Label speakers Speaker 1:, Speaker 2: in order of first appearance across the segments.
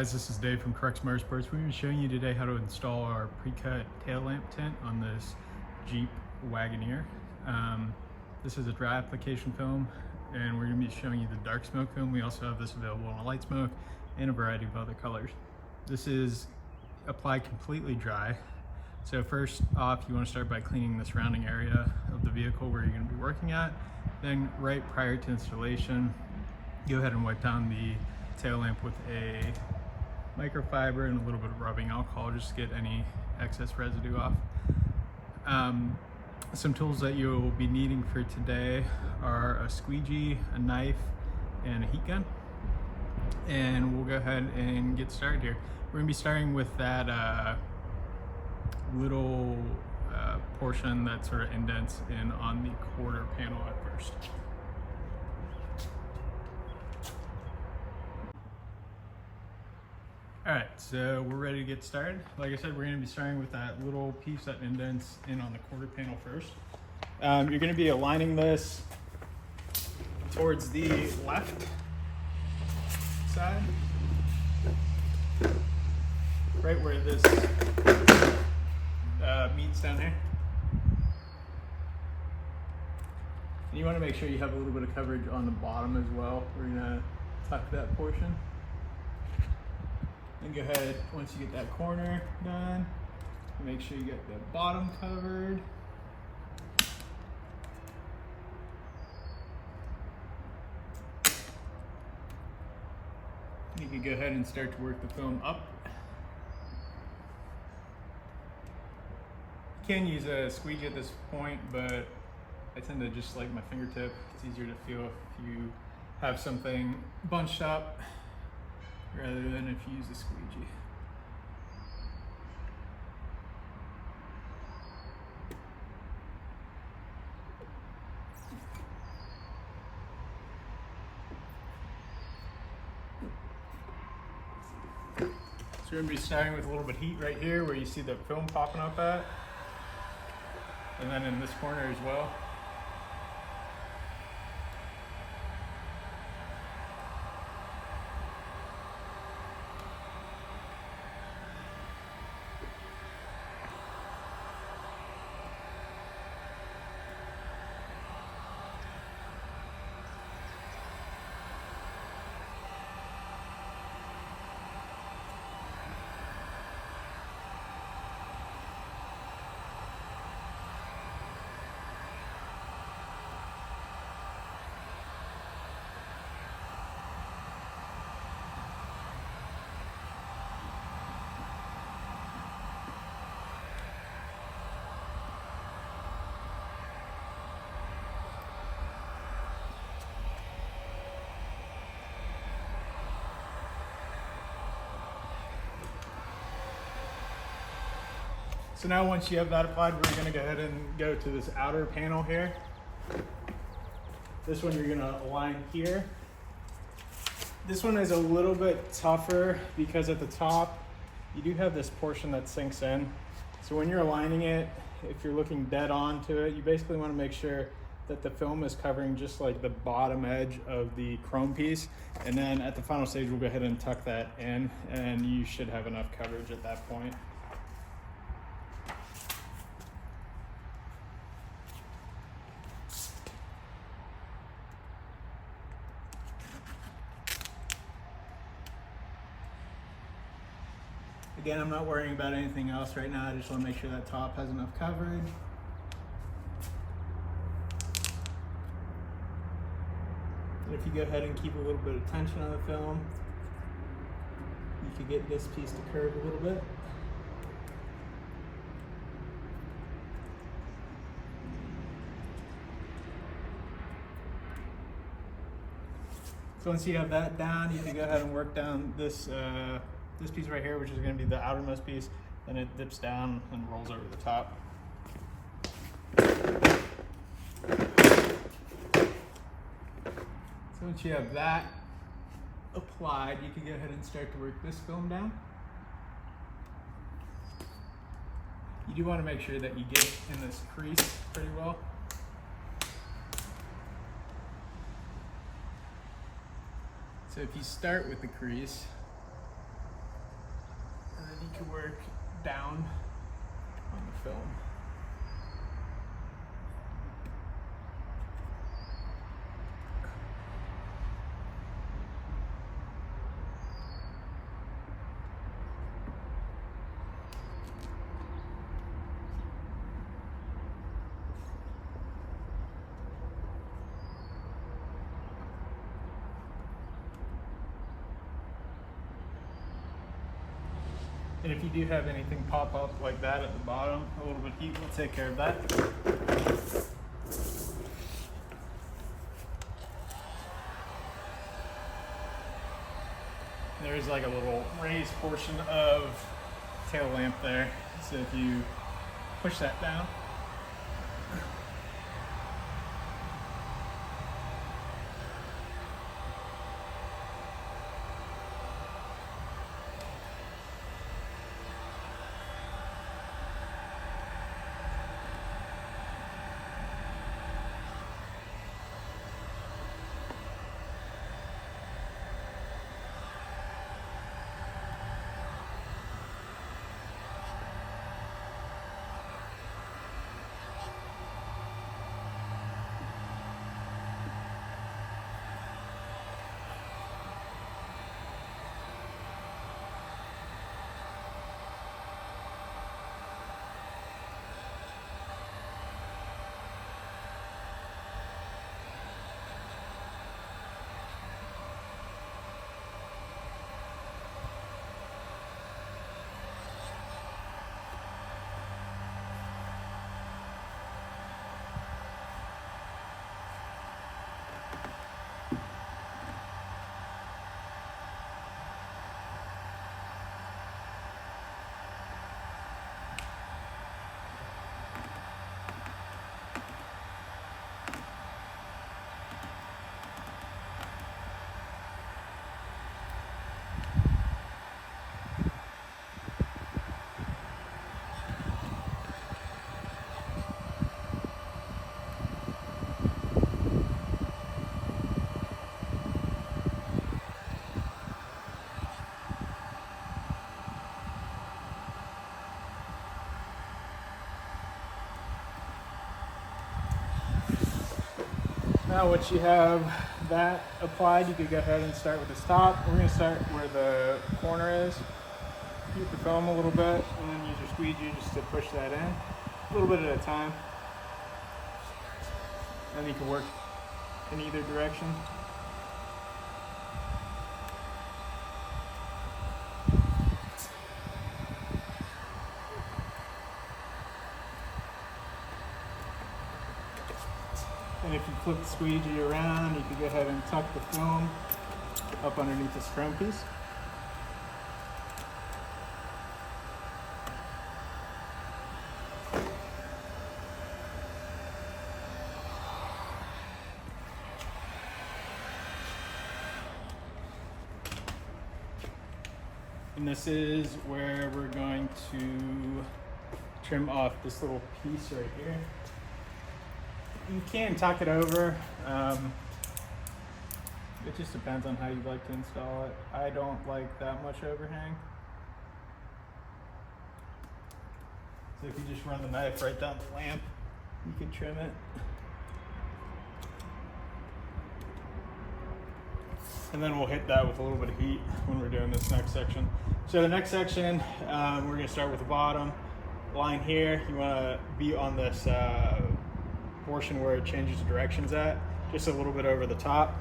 Speaker 1: guys, this is Dave from Crux Moto. We're going to be showing you today how to install our pre-cut tail lamp tint on this Jeep Wagoneer. This is a dry application film, and we're going to be showing you the dark smoke film. We also have this available in a light smoke and a variety of other colors. This is applied completely dry. So first off, you want to start by cleaning the surrounding area of the vehicle where you're going to be working at. Then right prior to installation, go ahead and wipe down the tail lamp with a microfiber and a little bit of rubbing alcohol just to get any excess residue off. Some tools that you'll be needing for today are a squeegee, a knife, and a heat gun. And we'll go ahead and get started here. We're going to be starting with that little portion that sort of indents in on the quarter panel at first. Alright, so we're ready to get started. Like I said, we're going to be starting with that little piece that indents in on the quarter panel first. You're going to be aligning this towards the left side, right where this meets down here. And you want to make sure you have a little bit of coverage on the bottom as well. We're going to tuck that portion. And go ahead, once you get that corner done, make sure you get the bottom covered. You can go ahead and start to work the film up. You can use a squeegee at this point, but I tend to just like my fingertip. It's easier to feel if you have something bunched up rather than if you use a squeegee. So we're going to be starting with a little bit of heat right here where you see the film popping up at, and then in this corner as well. So now once you have that applied, we're going to go ahead and go to this outer panel here. This one you're going to align here. This one is a little bit tougher because at the top you do have this portion that sinks in. So when you're aligning it, if you're looking dead on to it, you basically want to make sure that the film is covering just like the bottom edge of the chrome piece. And then at the final stage, we'll go ahead and tuck that in, and you should have enough coverage at that point. Again, I'm not worrying about anything else right now. I just want to make sure that top has enough coverage. And if you go ahead and keep a little bit of tension on the film, you can get this piece to curve a little bit. So once you have that down, you can go ahead and work down this this piece right here, which is going to be the outermost piece, then it dips down and rolls over the top. So once you have that applied, you can go ahead and start to work this film down. You do want to make sure that you get in this crease pretty well. So if you start with the crease, can work down on the film. And if you do have anything pop up like that at the bottom, a little bit of heat will take care of that. There's like a little raised portion of tail lamp there. So if you push that down, now once you have that applied, you could go ahead and start with this top. We're going to start where the corner is. Keep the film a little bit, and then use your squeegee just to push that in, a little bit at a time. And you can work in either direction. And if you flip the squeegee around, you can go ahead and tuck the film up underneath this chrome piece. And this is where we're going to trim off this little piece right here. You can tuck it over. It just depends on how you like to install it. I don't like that much overhang. So if you just run the knife right down the lamp, you can trim it. And then we'll hit that with a little bit of heat when we're doing this next section. So the next section, we're gonna start with the bottom line here. You wanna be on this portion where it changes directions at, just a little bit over the top.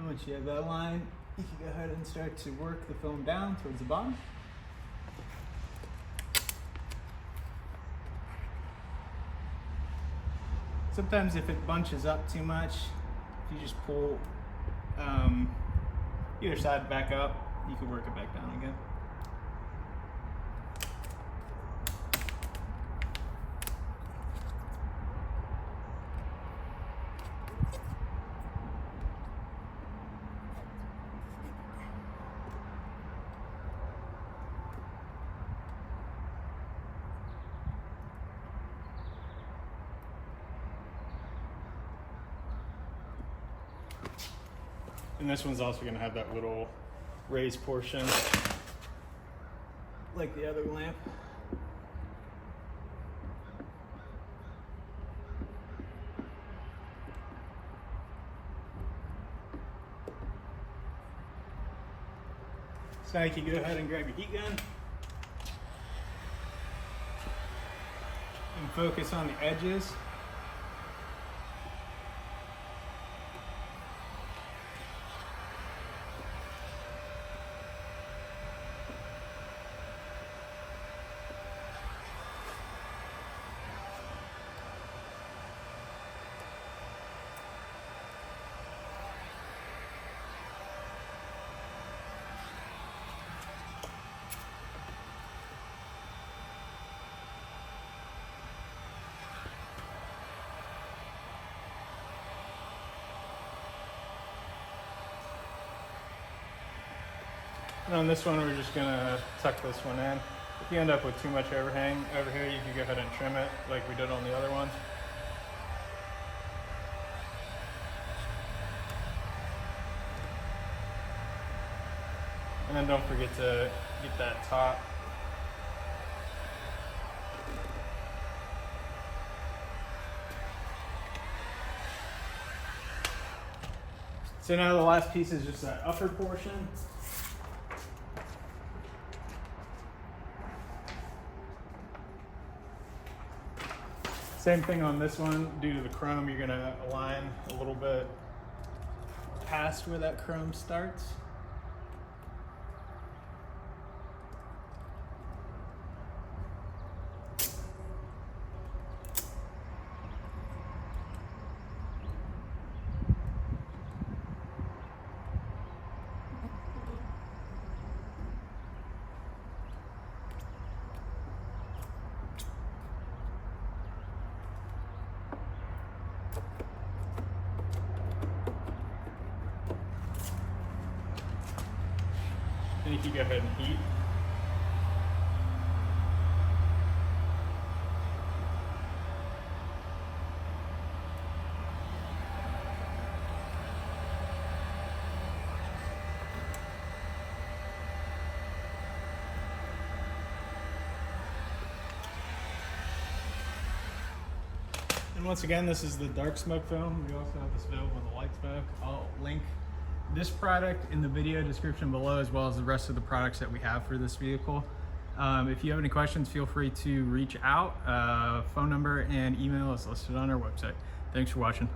Speaker 1: Once you have that line, you can go ahead and start to work the film down towards the bottom.
Speaker 2: Sometimes if it bunches up too much, if you just pull either side back up, you can work it back down again. And this one's also going to have that little raised portion like the other lamp. So now you can go ahead and grab your heat gun and focus on the edges. And on this one, we're just gonna tuck this one in. If you end up with too much overhang over here, you can go ahead and trim it like we did on the other ones. And then don't forget to get that top. So now the last piece is just that upper portion. Same thing on this one. Due to the chrome, you're gonna align a little bit past where that chrome starts. And you can go ahead and heat. And once again, this is the dark smoke film. We also have this available in the light smoke. I'll link this product in the video description below, as well as the rest of the products that we have for this vehicle. If you have any questions, feel free to reach out. Phone number and email is listed on our website. Thanks for watching.